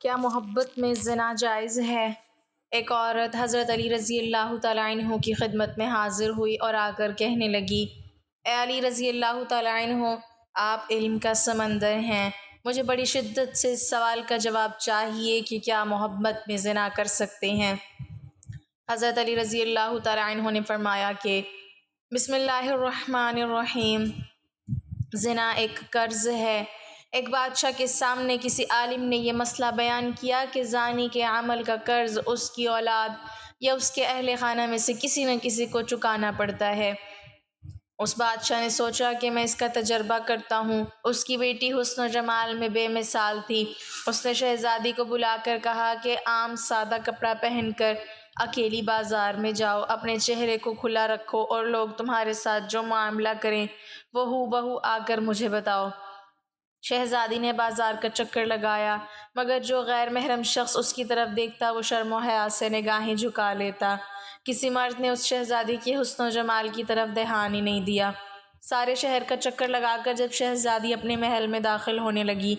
کیا محبت میں زنا جائز ہے؟ ایک عورت حضرت علی رضی اللہ تعالیٰ عنہ کی خدمت میں حاضر ہوئی اور آ کر کہنے لگی، اے علی رضی اللہ تعالیٰ عنہ، آپ علم کا سمندر ہیں، مجھے بڑی شدت سے اس سوال کا جواب چاہیے کہ کیا محبت میں زنا کر سکتے ہیں؟ حضرت علی رضی اللہ تعالیٰ عنہ نے فرمایا کہ بسم اللہ الرحمن الرحیم، زنا ایک قرض ہے۔ ایک بادشاہ کے سامنے کسی عالم نے یہ مسئلہ بیان کیا کہ زانی کے عمل کا قرض اس کی اولاد یا اس کے اہل خانہ میں سے کسی نہ کسی کو چکانا پڑتا ہے۔ اس بادشاہ نے سوچا کہ میں اس کا تجربہ کرتا ہوں۔ اس کی بیٹی حسن و جمال میں بے مثال تھی۔ اس نے شہزادی کو بلا کر کہا کہ عام سادہ کپڑا پہن کر اکیلی بازار میں جاؤ، اپنے چہرے کو کھلا رکھو اور لوگ تمہارے ساتھ جو معاملہ کریں وہ ہو بہو آ کر مجھے بتاؤ۔ شہزادی نے بازار کا چکر لگایا، مگر جو غیر محرم شخص اس کی طرف دیکھتا وہ شرم و حیا سے نگاہیں جھکا لیتا۔ کسی مرد نے اس شہزادی کے حسن و جمال کی طرف دھیان ہی نہیں دیا۔ سارے شہر کا چکر لگا کر جب شہزادی اپنے محل میں داخل ہونے لگی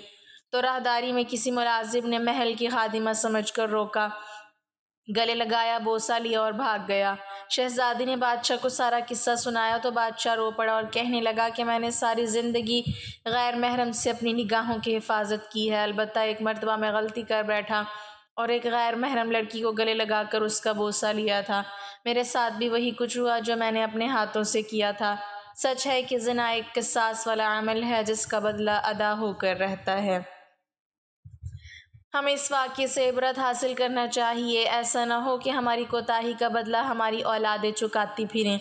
تو راہداری میں کسی ملازم نے محل کی خادمہ سمجھ کر روکا، گلے لگایا، بوسہ لیا اور بھاگ گیا۔ شہزادی نے بادشاہ کو سارا قصہ سنایا تو بادشاہ رو پڑا اور کہنے لگا کہ میں نے ساری زندگی غیر محرم سے اپنی نگاہوں کی حفاظت کی ہے، البتہ ایک مرتبہ میں غلطی کر بیٹھا اور ایک غیر محرم لڑکی کو گلے لگا کر اس کا بوسہ لیا تھا۔ میرے ساتھ بھی وہی کچھ ہوا جو میں نے اپنے ہاتھوں سے کیا تھا۔ سچ ہے کہ زنا ایک قصاص والا عمل ہے جس کا بدلہ ادا ہو کر رہتا ہے۔ ہمیں اس واقعے سے عبرت حاصل کرنا چاہیے، ایسا نہ ہو کہ ہماری کوتاہی کا بدلہ ہماری اولادیں چکاتی پھریں۔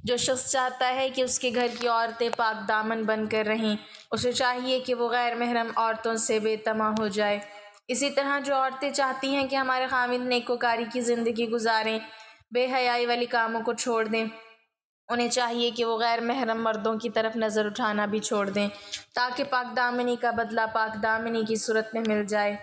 جو شخص چاہتا ہے کہ اس کے گھر کی عورتیں پاک دامن بن کر رہیں، اسے چاہیے کہ وہ غیر محرم عورتوں سے بے طمع ہو جائے۔ اسی طرح جو عورتیں چاہتی ہیں کہ ہمارے خاوند نیکوکاری کی زندگی گزاریں، بے حیائی والی کاموں کو چھوڑ دیں، انہیں چاہیے کہ وہ غیر محرم مردوں کی طرف نظر اٹھانا بھی چھوڑ دیں تاکہ پاک دامنی کا بدلہ پاک دامنی کی صورت میں مل جائے۔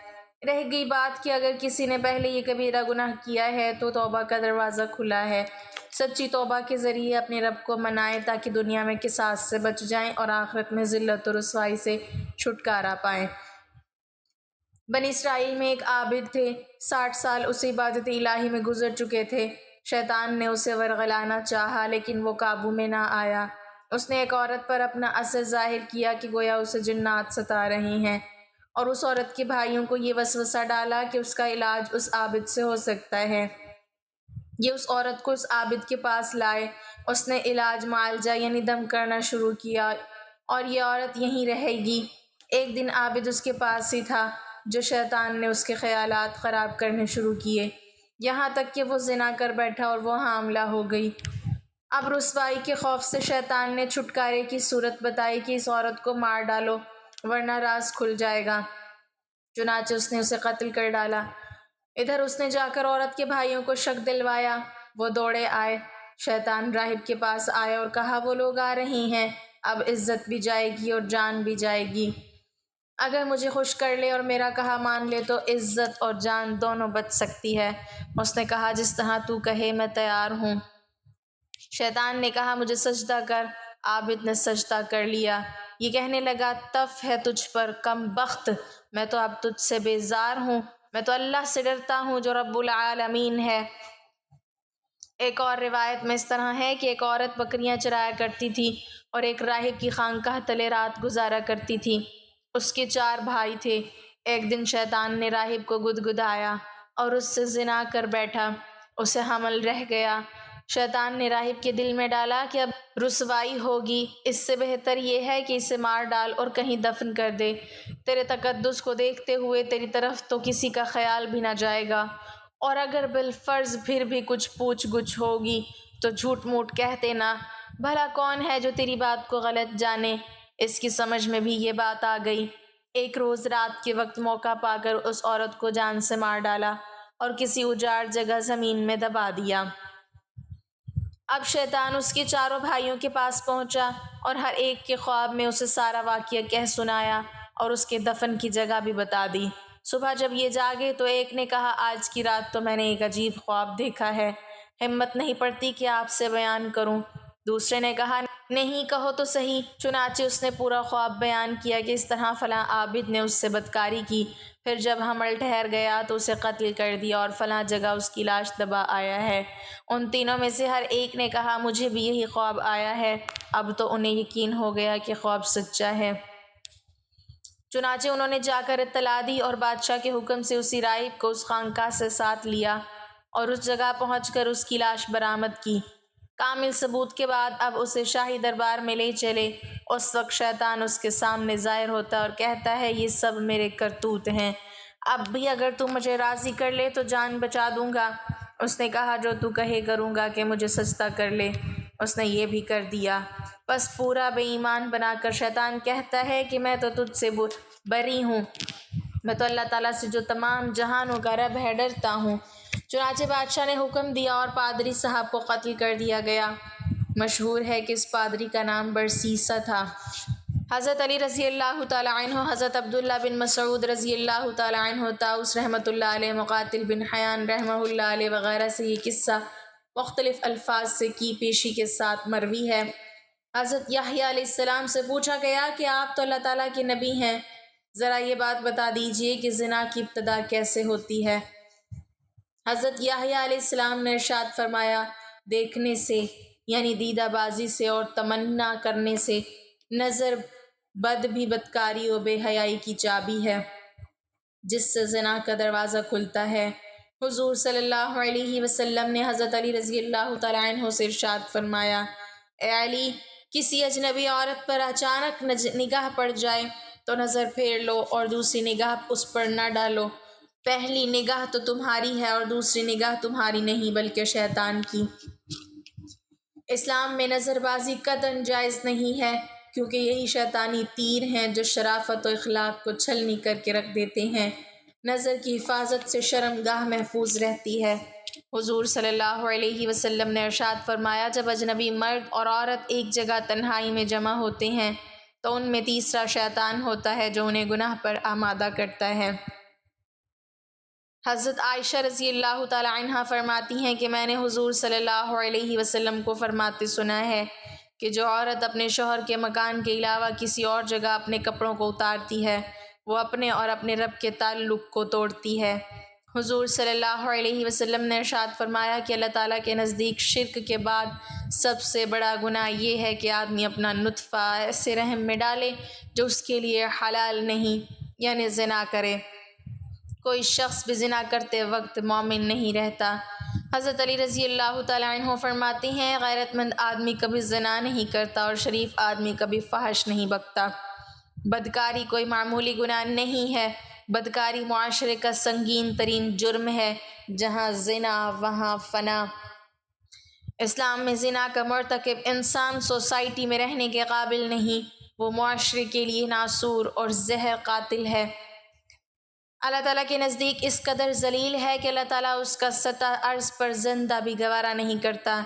رہ گئی بات کہ اگر کسی نے پہلے یہ کبیرہ گناہ کیا ہے تو توبہ کا دروازہ کھلا ہے۔ سچی توبہ کے ذریعے اپنے رب کو منائیں تاکہ دنیا میں قصاص سے بچ جائیں اور آخرت میں ذلت و رسوائی سے چھٹکارا پائیں۔ بنی اسرائیل میں ایک عابد تھے، 60 سال اس عبادت الہی میں گزر چکے تھے۔ شیطان نے اسے ورغلانا چاہا لیکن وہ قابو میں نہ آیا۔ اس نے ایک عورت پر اپنا اثر ظاہر کیا کہ گویا اسے جنات ستا رہی ہیں، اور اس عورت کے بھائیوں کو یہ وسوسہ ڈالا کہ اس کا علاج اس عابد سے ہو سکتا ہے۔ یہ اس عورت کو اس عابد کے پاس لائے۔ اس نے علاج معالجہ یعنی دم کرنا شروع کیا اور یہ عورت یہیں رہے گی۔ ایک دن عابد اس کے پاس ہی تھا جو شیطان نے اس کے خیالات خراب کرنے شروع کیے، یہاں تک کہ وہ زنا کر بیٹھا اور وہ حاملہ ہو گئی۔ اب رسوائی کے خوف سے شیطان نے چھٹکارے کی صورت بتائی کہ اس عورت کو مار ڈالو ورنہ راز کھل جائے گا۔ چنانچہ اس نے اسے قتل کر ڈالا۔ ادھر اس نے جا کر عورت کے بھائیوں کو شک دلوایا، وہ دوڑے آئے۔ شیطان راہب کے پاس آئے اور کہا وہ لوگ آ رہی ہیں، اب عزت بھی جائے گی اور جان بھی جائے گی۔ اگر مجھے خوش کر لے اور میرا کہا مان لے تو عزت اور جان دونوں بچ سکتی ہے۔ اس نے کہا جس طرح تو کہے میں تیار ہوں۔ شیطان نے کہا مجھے سجدہ کر۔ عابد نے سجدہ کر لیا۔ یہ کہنے لگا تف ہے تجھ پر کم بخت، میں تو اب تجھ سے بیزار ہوں، میں تو اللہ سے ڈرتا ہوں جو رب العالمین ہے۔ ایک اور روایت میں اس طرح ہے کہ ایک عورت بکریاں چرایا کرتی تھی اور ایک راہب کی خانقاہ تلے رات گزارا کرتی تھی۔ اس کے 4 بھائی تھے۔ ایک دن شیطان نے راہب کو گدگدایا اور اس سے زنا کر بیٹھا، اسے حمل رہ گیا۔ شیطان نے راہب کے دل میں ڈالا کہ اب رسوائی ہوگی، اس سے بہتر یہ ہے کہ اسے مار ڈال اور کہیں دفن کر دے، تیرے تقدس کو دیکھتے ہوئے تیری طرف تو کسی کا خیال بھی نہ جائے گا، اور اگر بالفرض پھر بھی کچھ پوچھ گچھ ہوگی تو جھوٹ موٹ کہہ دینا، بھلا کون ہے جو تیری بات کو غلط جانے۔ اس کی سمجھ میں بھی یہ بات آ گئی۔ ایک روز رات کے وقت موقع پا کر اس عورت کو جان سے مار ڈالا اور کسی اجاڑ جگہ زمین میں دبا دیا۔ اب شیطان اس کے 4 بھائیوں کے پاس پہنچا اور ہر ایک کے خواب میں اسے سارا واقعہ کہہ سنایا اور اس کے دفن کی جگہ بھی بتا دی۔ صبح جب یہ جاگے تو ایک نے کہا آج کی رات تو میں نے ایک عجیب خواب دیکھا ہے، ہمت نہیں پڑتی کہ آپ سے بیان کروں۔ دوسرے نے کہا نہیں کہو تو صحیح۔ چنانچہ اس نے پورا خواب بیان کیا کہ اس طرح فلاں عابد نے اس سے بدکاری کی، پھر جب حمل ٹھہر گیا تو اسے قتل کر دیا اور فلاں جگہ اس کی لاش دبا آیا ہے۔ ان تینوں میں سے ہر ایک نے کہا مجھے بھی یہی خواب آیا ہے۔ اب تو انہیں یقین ہو گیا کہ خواب سچا ہے۔ چنانچہ انہوں نے جا کر اطلاع دی اور بادشاہ کے حکم سے اسی راہب کو اس خانقاہ سے ساتھ لیا اور اس جگہ پہنچ کر اس کی لاش برآمد کی۔ کامل ثبوت کے بعد اب اسے شاہی دربار میں لے چلے۔ اس وقت شیطان اس کے سامنے ظاہر ہوتا اور کہتا ہے یہ سب میرے کرتوت ہیں، اب بھی اگر تو مجھے راضی کر لے تو جان بچا دوں گا۔ اس نے کہا جو تو کہے کروں گا کہ مجھے سجدہ کر لے۔ اس نے یہ بھی کر دیا۔ بس پورا بے ایمان بنا کر شیطان کہتا ہے کہ میں تو تجھ سے بری ہوں، میں تو اللہ تعالیٰ سے جو تمام جہانوں کا رب ہے ڈرتا ہوں۔ چنانچہ بادشاہ نے حکم دیا اور پادری صاحب کو قتل کر دیا گیا۔ مشہور ہے کہ اس پادری کا نام برسیسا تھا۔ حضرت علی رضی اللہ تعالیٰ عنہ، حضرت عبداللہ بن مسعود رضی اللہ تعالیٰ عنہ، طاؤس رحمۃ اللہ علیہ، مقاتل بن حیان رحمہ اللہ علیہ وغیرہ سے یہ قصہ مختلف الفاظ سے کی پیشی کے ساتھ مروی ہے۔ حضرت یحییٰ علیہ السلام سے پوچھا گیا کہ آپ تو اللہ تعالیٰ کے نبی ہیں، ذرا یہ بات بتا دیجئے کہ زنا کی ابتدا کیسے ہوتی ہے؟ حضرت یحییٰ علیہ السلام نے ارشاد فرمایا دیکھنے سے یعنی دیدہ بازی سے اور تمنا کرنے سے۔ نظر بد بھی بدکاری و بے حیائی کی چابی ہے جس سے زنا کا دروازہ کھلتا ہے۔ حضور صلی اللہ علیہ وسلم نے حضرت علی رضی اللہ تعالیٰ عنہ سے ارشاد فرمایا اے علی، کسی اجنبی عورت پر اچانک نگاہ پڑ جائے تو نظر پھیر لو اور دوسری نگاہ اس پر نہ ڈالو۔ پہلی نگاہ تو تمہاری ہے اور دوسری نگاہ تمہاری نہیں بلکہ شیطان کی۔ اسلام میں نظر بازی قطعاً جائز نہیں ہے، کیونکہ یہی شیطانی تیر ہیں جو شرافت و اخلاق کو چھلنی کر کے رکھ دیتے ہیں۔ نظر کی حفاظت سے شرمگاہ محفوظ رہتی ہے۔ حضور صلی اللہ علیہ وسلم نے ارشاد فرمایا جب اجنبی مرد اور عورت ایک جگہ تنہائی میں جمع ہوتے ہیں تو ان میں تیسرا شیطان ہوتا ہے جو انہیں گناہ پر آمادہ کرتا ہے۔ حضرت عائشہ رضی اللہ تعالی عنہا فرماتی ہیں کہ میں نے حضور صلی اللہ علیہ وسلم کو فرماتے سنا ہے کہ جو عورت اپنے شوہر کے مکان کے علاوہ کسی اور جگہ اپنے کپڑوں کو اتارتی ہے وہ اپنے اور اپنے رب کے تعلق کو توڑتی ہے۔ حضور صلی اللہ علیہ وسلم نے ارشاد فرمایا کہ اللہ تعالیٰ کے نزدیک شرک کے بعد سب سے بڑا گناہ یہ ہے کہ آدمی اپنا نطفہ ایسے رحم میں ڈالے جو اس کے لیے حلال نہیں، یعنی زنا کرے۔ کوئی شخص بھی زنا کرتے وقت مومن نہیں رہتا۔ حضرت علی رضی اللہ تعالیٰ عنہ فرماتے ہیں غیرت مند آدمی کبھی زنا نہیں کرتا اور شریف آدمی کبھی فحش نہیں بکتا۔ بدکاری کوئی معمولی گناہ نہیں ہے، بدکاری معاشرے کا سنگین ترین جرم ہے، جہاں زنا وہاں فنا۔ اسلام میں زنا کا مرتکب انسان سوسائٹی میں رہنے کے قابل نہیں، وہ معاشرے کے لیے ناسور اور زہر قاتل ہے۔ اللہ تعالیٰ کے نزدیک اس قدر ذلیل ہے کہ اللہ تعالیٰ اس کا سطح عرض پر زندہ بھی گوارا نہیں کرتا۔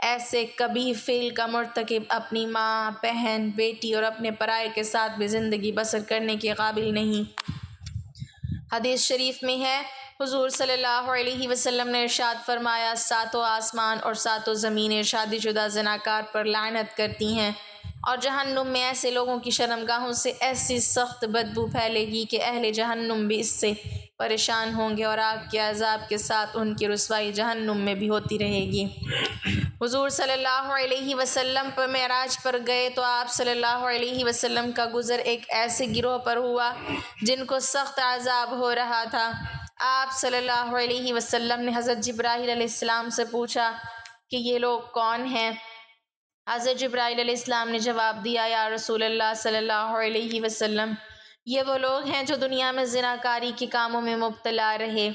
ایسے قبیح فعل کا مرتکب اپنی ماں، بہن، بیٹی اور اپنے پرائے کے ساتھ بھی زندگی بسر کرنے کے قابل نہیں۔ حدیث شریف میں ہے حضور صلی اللہ علیہ وسلم نے ارشاد فرمایا ساتوں آسمان اور ساتوں زمینیں شادی شدہ زناکار پر لعنت کرتی ہیں، اور جہنم میں ایسے لوگوں کی شرمگاہوں سے ایسی سخت بدبو پھیلے گی کہ اہل جہنم بھی اس سے پریشان ہوں گے اور آگ کے عذاب کے ساتھ ان کی رسوائی جہنم میں بھی ہوتی رہے گی۔ حضور صلی اللہ علیہ وسلم پر معراج پر گئے تو آپ صلی اللہ علیہ وسلم کا گزر ایک ایسے گروہ پر ہوا جن کو سخت عذاب ہو رہا تھا۔ آپ صلی اللہ علیہ وسلم نے حضرت جبرائیل علیہ السلام سے پوچھا کہ یہ لوگ کون ہیں؟ حضرت جبرائیل علیہ السلام نے جواب دیا یا رسول اللہ صلی اللہ علیہ وسلم، یہ وہ لوگ ہیں جو دنیا میں زناکاری کے کاموں میں مبتلا رہے۔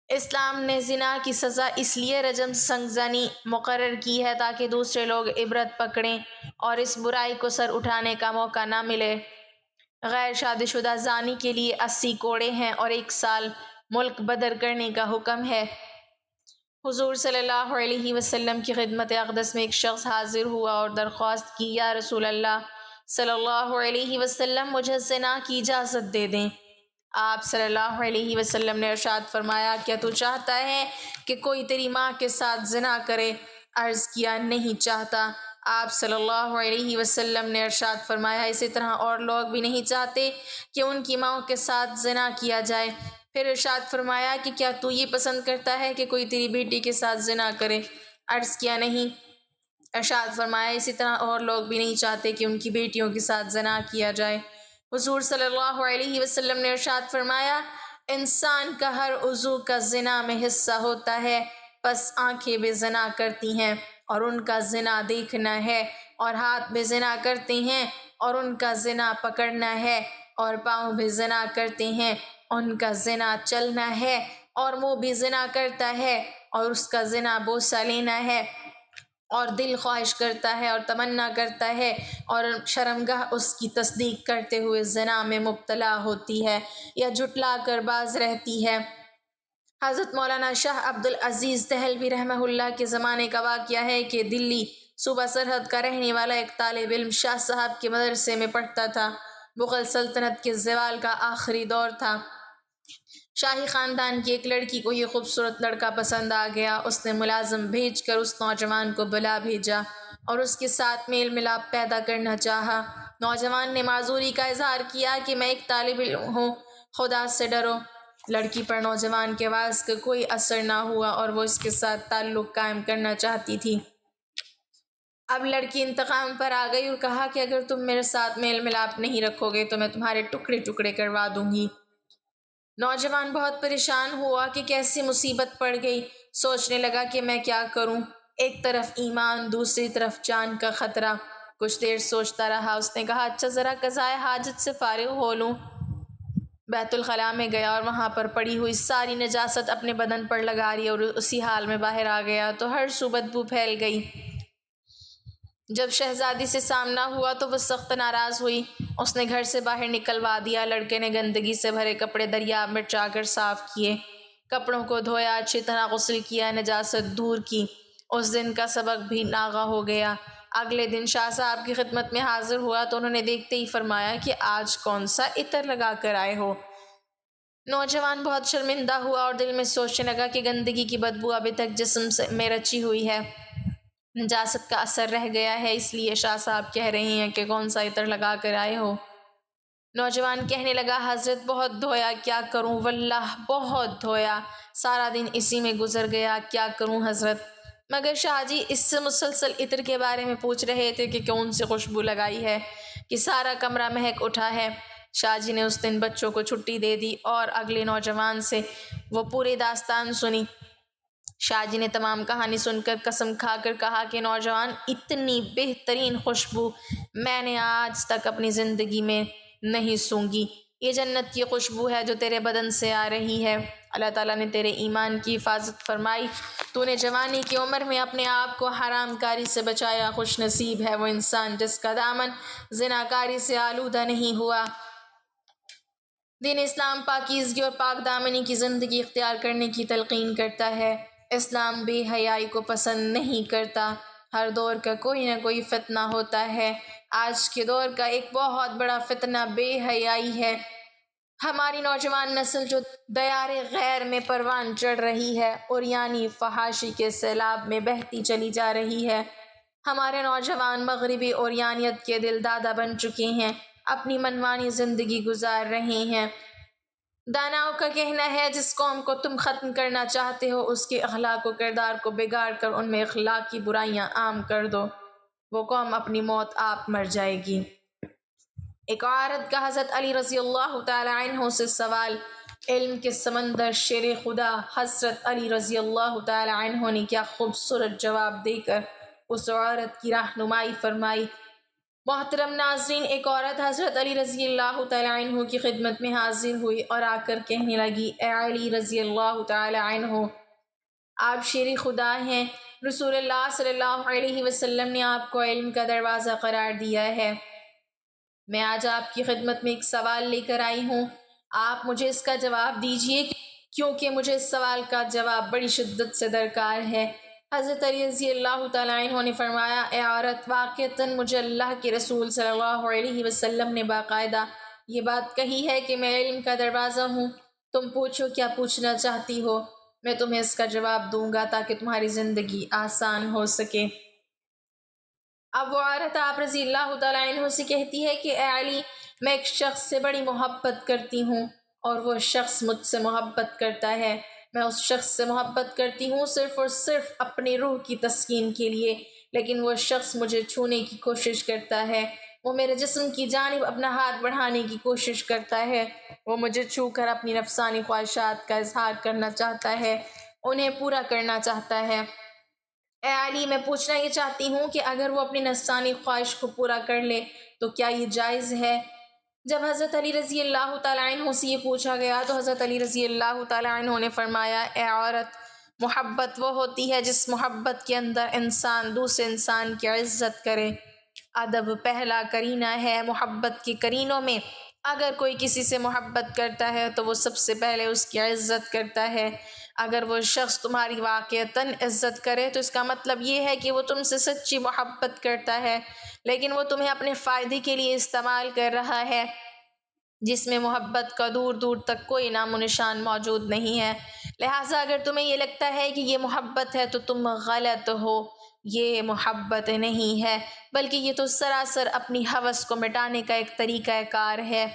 اسلام نے زنا کی سزا اس لیے رجم سنگزنی مقرر کی ہے تاکہ دوسرے لوگ عبرت پکڑیں اور اس برائی کو سر اٹھانے کا موقع نہ ملے۔ غیر شادی شدہ زانی کے لیے 80 کوڑے ہیں اور 1 سال ملک بدر کرنے کا حکم ہے۔ حضور صلی اللہ علیہ وسلم کی خدمت اقدس میں ایک شخص حاضر ہوا اور درخواست کی یا رسول اللہ صلی اللہ علیہ وسلم مجھے زنا کی اجازت دے دیں۔ آپ صلی اللہ علیہ وسلم نے ارشاد فرمایا کیا تو چاہتا ہے کہ کوئی تیری ماں کے ساتھ زنا کرے؟ عرض کیا نہیں چاہتا۔ آپ صلی اللہ علیہ وسلم نے ارشاد فرمایا اسی طرح اور لوگ بھی نہیں چاہتے کہ ان کی ماؤں کے ساتھ زنا کیا جائے۔ پھر ارشاد فرمایا کہ کیا تو یہ پسند کرتا ہے کہ کوئی تیری بیٹی کے ساتھ زنا کرے؟ عرض کیا نہیں۔ ارشاد فرمایا اسی طرح اور لوگ بھی نہیں چاہتے کہ ان کی بیٹیوں کے ساتھ زنا کیا جائے۔ حضور صلی اللہ علیہ وسلم نے ارشاد فرمایا انسان کا ہر عضو کا زنا میں حصہ ہوتا ہے، پس آنکھیں بھی زنا کرتی ہیں اور ان کا زنا دیکھنا ہے، اور ہاتھ بھی زنا کرتے ہیں اور ان کا زنا پکڑنا ہے، اور پاؤں بھی زنا کرتے ہیں ان کا زنا چلنا ہے، اور منہ بھی زنا کرتا ہے اور اس کا زنا بوسہ لینا ہے، اور دل خواہش کرتا ہے اور تمنا کرتا ہے، اور شرمگاہ اس کی تصدیق کرتے ہوئے زنا میں مبتلا ہوتی ہے یا جھٹلا کر باز رہتی ہے۔ حضرت مولانا شاہ عبد العزیز دہلوی رحمہ اللہ کے زمانے کا واقعہ ہے کہ دلی صوبہ سرحد کا رہنے والا ایک طالب علم شاہ صاحب کے مدرسے میں پڑھتا تھا۔ مغل سلطنت کے زوال کا آخری دور تھا۔ شاہی خاندان کی ایک لڑکی کو یہ خوبصورت لڑکا پسند آ گیا۔ اس نے ملازم بھیج کر اس نوجوان کو بلا بھیجا اور اس کے ساتھ میل ملاپ پیدا کرنا چاہا۔ نوجوان نے معذوری کا اظہار کیا کہ میں ایک طالب علم ہوں، خدا سے ڈرو۔ لڑکی پر نوجوان کے وعظ کا کوئی اثر نہ ہوا اور وہ اس کے ساتھ تعلق قائم کرنا چاہتی تھی۔ اب لڑکی انتقام پر آ گئی اور کہا کہ اگر تم میرے ساتھ میل ملاپ نہیں رکھو گے تو میں تمہارے ٹکڑے ٹکڑے کروا دوں گی۔ نوجوان بہت پریشان ہوا کہ کیسی مصیبت پڑ گئی۔ سوچنے لگا کہ میں کیا کروں، ایک طرف ایمان دوسری طرف جان کا خطرہ۔ کچھ دیر سوچتا رہا، اس نے کہا اچھا ذرا قضائے حاجت سے فارغ ہو لوں۔ بیت الخلاء میں گیا اور وہاں پر پڑی ہوئی ساری نجاست اپنے بدن پر لگا لی اور اسی حال میں باہر آ گیا تو ہر سو بدبو پھیل گئی۔ جب شہزادی سے سامنا ہوا تو وہ سخت ناراض ہوئی۔ اس نے گھر سے باہر نکلوا دیا۔ لڑکے نے گندگی سے بھرے کپڑے دریا میں جا کر صاف کیے، کپڑوں کو دھویا، اچھی طرح غسل کیا، نجاست دور کی۔ اس دن کا سبق بھی ناغہ ہو گیا۔ اگلے دن شاہ صاحب کی خدمت میں حاضر ہوا تو انہوں نے دیکھتے ہی فرمایا کہ آج کون سا عطر لگا کر آئے ہو؟ نوجوان بہت شرمندہ ہوا اور دل میں سوچنے لگا کہ گندگی کی بدبو ابھی تک جسم میں رچی ہوئی ہے، نجاست کا اثر رہ گیا ہے، اس لیے شاہ صاحب کہہ رہے ہیں کہ کون سا عطر لگا کر آئے ہو۔ نوجوان کہنے لگا حضرت بہت دھویا، کیا کروں، واللہ بہت دھویا، سارا دن اسی میں گزر گیا، کیا کروں حضرت۔ مگر شاہ جی اس سے مسلسل عطر کے بارے میں پوچھ رہے تھے کہ کون سی خوشبو لگائی ہے کہ سارا کمرہ مہک اٹھا ہے۔ شاہ جی نے اس دن بچوں کو چھٹی دے دی اور اگلے نوجوان سے وہ پوری داستان سنی۔ شاہ جی نے تمام کہانی سن کر قسم کھا کر کہا کہ نوجوان اتنی بہترین خوشبو میں نے آج تک اپنی زندگی میں نہیں سونگھی۔ یہ جنت کی خوشبو ہے جو تیرے بدن سے آ رہی ہے۔ اللہ تعالیٰ نے تیرے ایمان کی حفاظت فرمائی، تو نے جوانی کی عمر میں اپنے آپ کو حرام کاری سے بچایا۔ خوش نصیب ہے وہ انسان جس کا دامن زنا کاری سے آلودہ نہیں ہوا۔ دین اسلام پاکیزگی اور پاک دامنی کی زندگی اختیار کرنے کی تلقین کرتا ہے۔ اسلام بے حیائی کو پسند نہیں کرتا۔ ہر دور کا کوئی نہ کوئی فتنہ ہوتا ہے۔ آج کے دور کا ایک بہت بڑا فتنہ بے حیائی ہے۔ ہماری نوجوان نسل جو دیار غیر میں پروان چڑھ رہی ہے اور یعنی فحاشی کے سیلاب میں بہتی چلی جا رہی ہے۔ ہمارے نوجوان مغربی اوریانیت کے دل دادا بن چکے ہیں، اپنی منمانی زندگی گزار رہے ہیں۔ داناؤں کا کہنا ہے جس قوم کو تم ختم کرنا چاہتے ہو اس کے اخلاق و کردار کو بگاڑ کر ان میں اخلاقی برائیاں عام کر دو، وہ قوم اپنی موت آپ مر جائے گی۔ ایک عورت کا حضرت علی رضی اللہ تعالی عنہ سے سوال۔ علم کے سمندر شیر خدا حضرت علی رضی اللہ تعالی عنہ نے کیا خوبصورت جواب دے کر اس عورت کی رہنمائی فرمائی۔ محترم ناظرین، ایک عورت حضرت علی رضی اللہ تعالی عنہ کی خدمت میں حاضر ہوئی اور آ کر کہنے لگی اے علی رضی اللہ تعالی عنہ، آپ شیر خدا ہیں، رسول اللہ صلی اللہ علیہ وسلم نے آپ کو علم کا دروازہ قرار دیا ہے۔ میں آج آپ کی خدمت میں ایک سوال لے کر آئی ہوں، آپ مجھے اس کا جواب دیجئے کیونکہ مجھے اس سوال کا جواب بڑی شدت سے درکار ہے۔ حضرت علی رضی اللہ تعالیٰ عنہ نے فرمایا اے عورت، واقعتاً مجھے اللہ کے رسول صلی اللہ علیہ وسلم نے باقاعدہ یہ بات کہی ہے کہ میں علم کا دروازہ ہوں۔ تم پوچھو کیا پوچھنا چاہتی ہو، میں تمہیں اس کا جواب دوں گا تاکہ تمہاری زندگی آسان ہو سکے۔ اب وہ عورت آپ رضی اللہ تعالیٰ عنہ سے کہتی ہے کہ اے علی، میں ایک شخص سے بڑی محبت کرتی ہوں اور وہ شخص مجھ سے محبت کرتا ہے۔ میں اس شخص سے محبت کرتی ہوں صرف اور صرف اپنی روح کی تسکین کے لیے، لیکن وہ شخص مجھے چھونے کی کوشش کرتا ہے، وہ میرے جسم کی جانب اپنا ہاتھ بڑھانے کی کوشش کرتا ہے، وہ مجھے چھو کر اپنی نفسانی خواہشات کا اظہار کرنا چاہتا ہے، انہیں پورا کرنا چاہتا ہے۔ اے علی، میں پوچھنا یہ چاہتی ہوں کہ اگر وہ اپنی نفسانی خواہش کو پورا کر لے تو کیا یہ جائز ہے؟ جب حضرت علی رضی اللہ تعالیٰ عنہ سے یہ پوچھا گیا تو حضرت علی رضی اللہ تعالیٰ عنہ نے فرمایا، اے عورت، محبت وہ ہوتی ہے جس محبت کے اندر انسان دوسرے انسان کی عزت کرے۔ ادب پہلا کرینہ ہے محبت کے کرینوں میں۔ اگر کوئی کسی سے محبت کرتا ہے تو وہ سب سے پہلے اس کی عزت کرتا ہے۔ اگر وہ شخص تمہاری واقعتاً عزت کرے تو اس کا مطلب یہ ہے کہ وہ تم سے سچی محبت کرتا ہے، لیکن وہ تمہیں اپنے فائدے کے لیے استعمال کر رہا ہے، جس میں محبت کا دور دور تک کوئی نام و نشان موجود نہیں ہے۔ لہٰذا اگر تمہیں یہ لگتا ہے کہ یہ محبت ہے تو تم غلط ہو، یہ محبت نہیں ہے، بلکہ یہ تو سراسر اپنی ہوس کو مٹانے کا ایک طریقہ کار ہے۔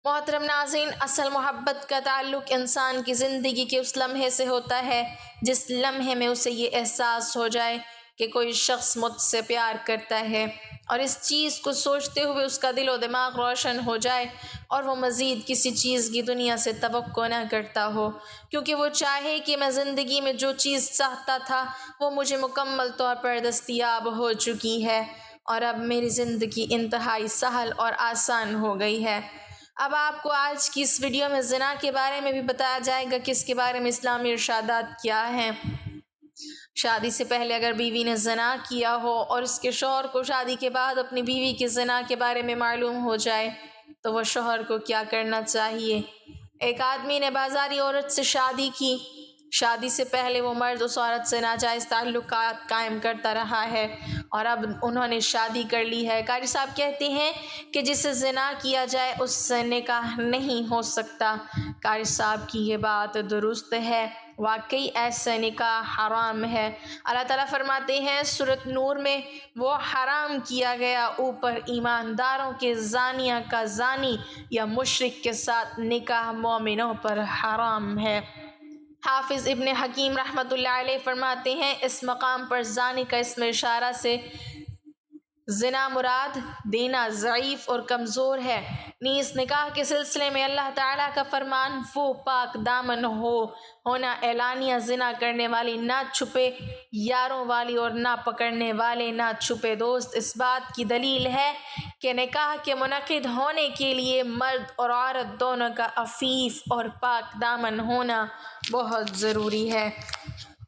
محترم ناظرین، اصل محبت کا تعلق انسان کی زندگی کے اس لمحے سے ہوتا ہے جس لمحے میں اسے یہ احساس ہو جائے کہ کوئی شخص مجھ سے پیار کرتا ہے، اور اس چیز کو سوچتے ہوئے اس کا دل و دماغ روشن ہو جائے اور وہ مزید کسی چیز کی دنیا سے توقع نہ کرتا ہو، کیونکہ وہ چاہے کہ میں زندگی میں جو چیز چاہتا تھا وہ مجھے مکمل طور پر دستیاب ہو چکی ہے، اور اب میری زندگی انتہائی سہل اور آسان ہو گئی ہے۔ اب آپ کو آج کی اس ویڈیو میں زنا کے بارے میں بھی بتایا جائے گا کہ اس کے بارے میں اسلامی ارشادات کیا ہیں۔ شادی سے پہلے اگر بیوی نے زنا کیا ہو اور اس کے شوہر کو شادی کے بعد اپنی بیوی کے زنا کے بارے میں معلوم ہو جائے تو وہ شوہر کو کیا کرنا چاہیے؟ ایک آدمی نے بازاری عورت سے شادی کی۔ شادی سے پہلے وہ مرد اس عورت سے ناجائز تعلقات قائم کرتا رہا ہے اور اب انہوں نے شادی کر لی ہے۔ قاری صاحب کہتے ہیں کہ جسے زنا کیا جائے اس سے نکاح نہیں ہو سکتا۔ قاری صاحب کی یہ بات درست ہے، واقعی ایسا نکاح حرام ہے۔ اللہ تعالیٰ فرماتے ہیں سورۃ نور میں، وہ حرام کیا گیا اوپر ایمانداروں کے زانیہ کا زانی یا مشرک کے ساتھ نکاح مومنوں پر حرام ہے۔ حافظ ابن حکیم رحمۃ اللہ علیہ فرماتے ہیں اس مقام پر زانی کا اسم اشارہ سے زنا مراد دینا ضعیف اور کمزور ہے۔ نیز نکاح کے سلسلے میں اللہ تعالیٰ کا فرمان وہ پاک دامن ہونا اعلانیہ زنا کرنے والی، نہ چھپے یاروں والی اور نہ پکڑنے والے، نہ چھپے دوست، اس بات کی دلیل ہے کہ نکاح کے منعقد ہونے کے لیے مرد اور عورت دونوں کا عفیف اور پاک دامن ہونا بہت ضروری ہے۔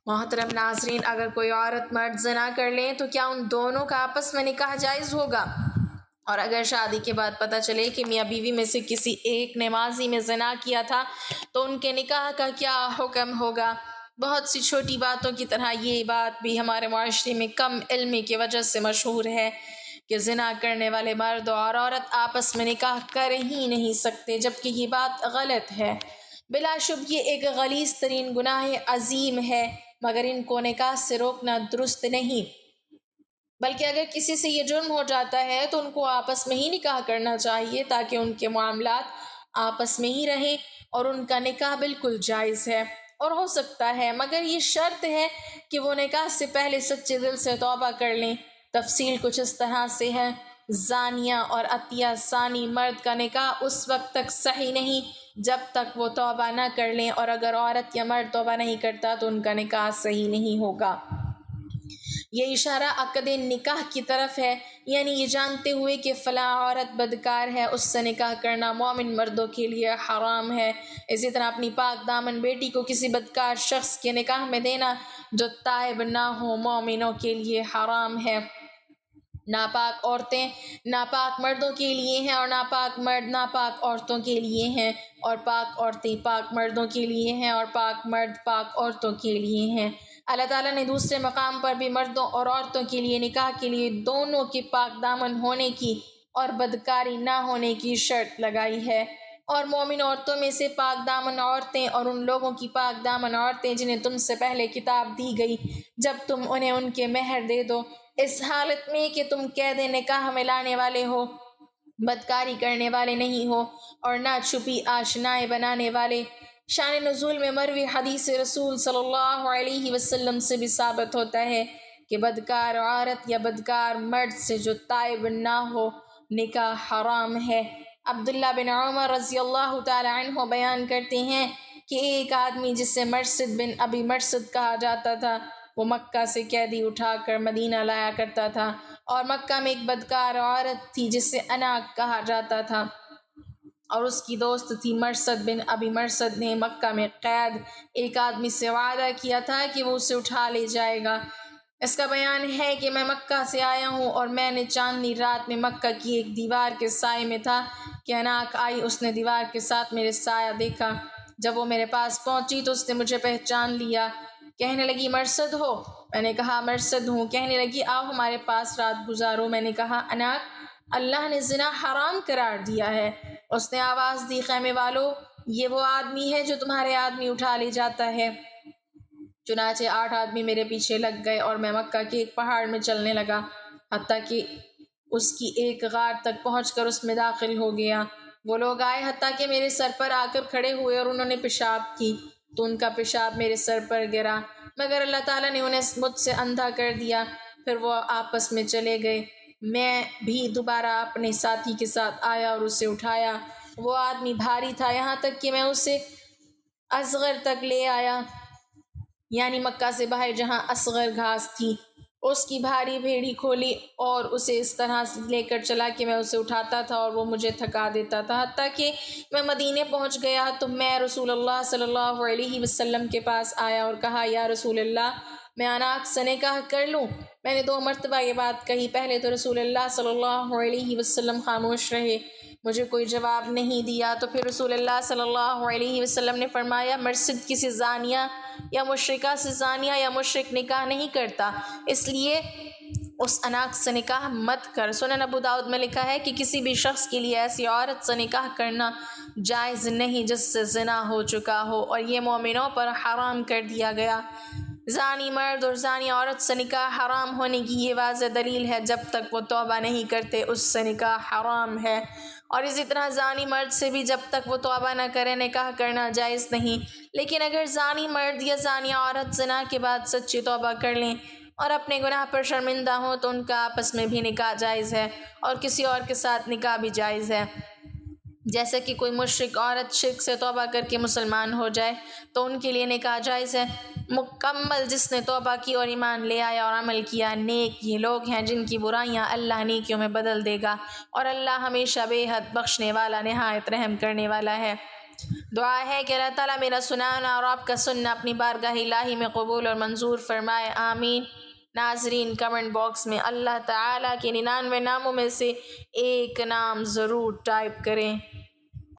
محترم ناظرین، اگر کوئی عورت مرد زنا کر لیں تو کیا ان دونوں کا آپس میں نکاح جائز ہوگا؟ اور اگر شادی کے بعد پتہ چلے کہ میاں بیوی میں سے کسی ایک نے ماضی میں زنا کیا تھا تو ان کے نکاح کا کیا حکم ہوگا؟ بہت سی چھوٹی باتوں کی طرح یہ بات بھی ہمارے معاشرے میں کم علمی کی وجہ سے مشہور ہے کہ زنا کرنے والے مرد اور عورت آپس میں نکاح کر ہی نہیں سکتے، جبکہ یہ بات غلط ہے۔ بلا شبہ یہ ایک غلیظ ترین گناہ عظیم ہے، مگر ان کو نکاح سے روکنا درست نہیں، بلکہ اگر کسی سے یہ جرم ہو جاتا ہے تو ان کو آپس میں ہی نکاح کرنا چاہیے تاکہ ان کے معاملات آپس میں ہی رہیں، اور ان کا نکاح بالکل جائز ہے اور ہو سکتا ہے، مگر یہ شرط ہے کہ وہ نکاح سے پہلے سچے دل سے توبہ کر لیں۔ تفصیل کچھ اس طرح سے ہے، زانیہ اور عطیہ ثانی مرد کا نکاح اس وقت تک صحیح نہیں جب تک وہ توبہ نہ کر لیں، اور اگر عورت یا مرد توبہ نہیں کرتا تو ان کا نکاح صحیح نہیں ہوگا۔ یہ اشارہ عقد نکاح کی طرف ہے، یعنی یہ جانتے ہوئے کہ فلاں عورت بدکار ہے، اس سے نکاح کرنا مومن مردوں کے لیے حرام ہے۔ اسی طرح اپنی پاک دامن بیٹی کو کسی بدکار شخص کے نکاح میں دینا جو تائب نہ ہو مومنوں کے لیے حرام ہے۔ ناپاک عورتیں ناپاک مردوں کے لیے ہیں اور ناپاک مرد ناپاک عورتوں کے لیے ہیں، اور پاک عورتیں پاک مردوں کے لیے ہیں اور پاک مرد پاک عورتوں کے لیے ہیں۔ اللہ تعالیٰ نے دوسرے مقام پر بھی مردوں اور عورتوں کے لیے نکاح کے لیے دونوں کے پاک دامن ہونے کی اور بدکاری نہ ہونے کی شرط لگائی ہے، اور مومن عورتوں میں سے پاک دامن عورتیں اور ان لوگوں کی پاک دامن عورتیں جنہیں تم سے پہلے کتاب دی گئی، جب تم انہیں ان کے مہر دے دو اس حالت میں کہ تم قید نکاح میں لانے والے ہو، بدکاری کرنے والے نہیں ہو اور نہ چھپی آشنائیں بنانے والے۔ شان نزول میں مروی حدیث رسول صلی اللہ علیہ وسلم سے بھی ثابت ہوتا ہے کہ بدکار عورت یا بدکار مرد سے جو تائب نہ ہو نکاح حرام ہے۔ عبداللہ بن عمر رضی اللہ تعالی عنہ بیان کرتے ہیں کہ ایک آدمی جسے مرثد بن ابی مرثد کہا جاتا تھا، وہ مکہ سے قیدی اٹھا کر مدینہ لایا کرتا تھا، اور مکہ میں ایک بدکار عورت تھی جسے اناق کہا جاتا تھا، اور اس کی دوست تھی۔ مرثد بن ابی مرثد نے مکہ میں قید ایک آدمی سے وعدہ کیا تھا کہ وہ اسے اٹھا لے جائے گا۔ اس کا بیان ہے کہ میں مکہ سے آیا ہوں اور میں نے چاندنی رات میں مکہ کی ایک دیوار کے سائے میں تھا کہ اناق آئی، اس نے دیوار کے ساتھ میرے سایہ دیکھا۔ جب وہ میرے پاس پہنچی تو اس نے مجھے پہچان لیا، کہنے لگی مرثد ہو؟ میں نے کہا مرثد ہوں۔ کہنے لگی آؤ ہمارے پاس رات گزارو۔ میں نے کہا اناق، اللہ نے زنا حرام قرار دیا ہے۔ اس نے آواز دی خیمے والو، یہ وہ آدمی ہے جو تمہارے آدمی اٹھا لے جاتا ہے۔ چنانچہ 8 آدمی میرے پیچھے لگ گئے اور میں مکہ کے ایک پہاڑ میں چلنے لگا، حتیٰ کہ اس کی ایک غار تک پہنچ کر اس میں داخل ہو گیا۔ وہ لوگ آئے حتیٰ کہ میرے سر پر آ کر کھڑے ہوئے اور انہوں نے پیشاب کی تو ان کا پیشاب میرے سر پر گرا، مگر اللہ تعالیٰ نے انہیں مجھ سے اندھا کر دیا۔ پھر وہ آپس میں چلے گئے۔ میں بھی دوبارہ اپنے ساتھی کے ساتھ آیا اور اسے اٹھایا۔ وہ آدمی بھاری تھا، یہاں تک کہ میں اسے اصغر تک لے آیا، یعنی مکہ سے باہر جہاں اصغر گھاس تھی۔ اس کی بھاری بھیڑی کھولی اور اسے اس طرح لے کر چلا کہ میں اسے اٹھاتا تھا اور وہ مجھے تھکا دیتا تھا، حتیٰ کہ میں مدینے پہنچ گیا تو میں رسول اللہ صلی اللہ علیہ وسلم کے پاس آیا اور کہا یا رسول اللہ، میں اناق سے نکاح کر لوں؟ میں نے 2 مرتبہ یہ بات کہی۔ پہلے تو رسول اللہ صلی اللہ علیہ وسلم خاموش رہے، مجھے کوئی جواب نہیں دیا۔ تو پھر رسول اللہ صلی اللہ علیہ وسلم نے فرمایا مرثد کسی زانیہ یا مشرکہ سے زانیہ یا مشرک نکاح نہیں کرتا، اس لیے اس اناق سے نکاح مت کر۔ سنن ابو داؤد میں لکھا ہے کہ کسی بھی شخص کے لیے ایسی عورت سے نکاح کرنا جائز نہیں جس سے زنا ہو چکا ہو، اور یہ مومنوں پر حرام کر دیا گیا۔ زانی مرد اور زانی عورت سے نکاح حرام ہونے کی یہ واضح دلیل ہے، جب تک وہ توبہ نہیں کرتے اس سے نکاح حرام ہے، اور اسی طرح زانی مرد سے بھی جب تک وہ توبہ نہ کرے نکاح کرنا جائز نہیں۔ لیکن اگر زانی مرد یا زانی عورت زنا کے بعد سچی توبہ کر لیں اور اپنے گناہ پر شرمندہ ہوں تو ان کا آپس میں بھی نکاح جائز ہے، اور کسی اور کے ساتھ نکاح بھی جائز ہے۔ جیسے کہ کوئی مشرک عورت شرک سے توبہ کر کے مسلمان ہو جائے تو ان کے لیے نکاح جائز ہے۔ مکمل جس نے توبہ کی اور ایمان لے آیا اور عمل کیا نیک، یہ لوگ ہیں جن کی برائیاں اللہ نیکیوں میں بدل دے گا، اور اللہ ہمیشہ بے حد بخشنے والا نہایت رحم کرنے والا ہے۔ دعا ہے کہ اللہ تعالیٰ میرا سنانا اور آپ کا سننا اپنی بارگاہ الہی میں قبول اور منظور فرمائے، آمین۔ ناظرین، کمنٹ باکس میں اللہ تعالیٰ کے 99 ناموں میں سے ایک نام ضرور ٹائپ کریں۔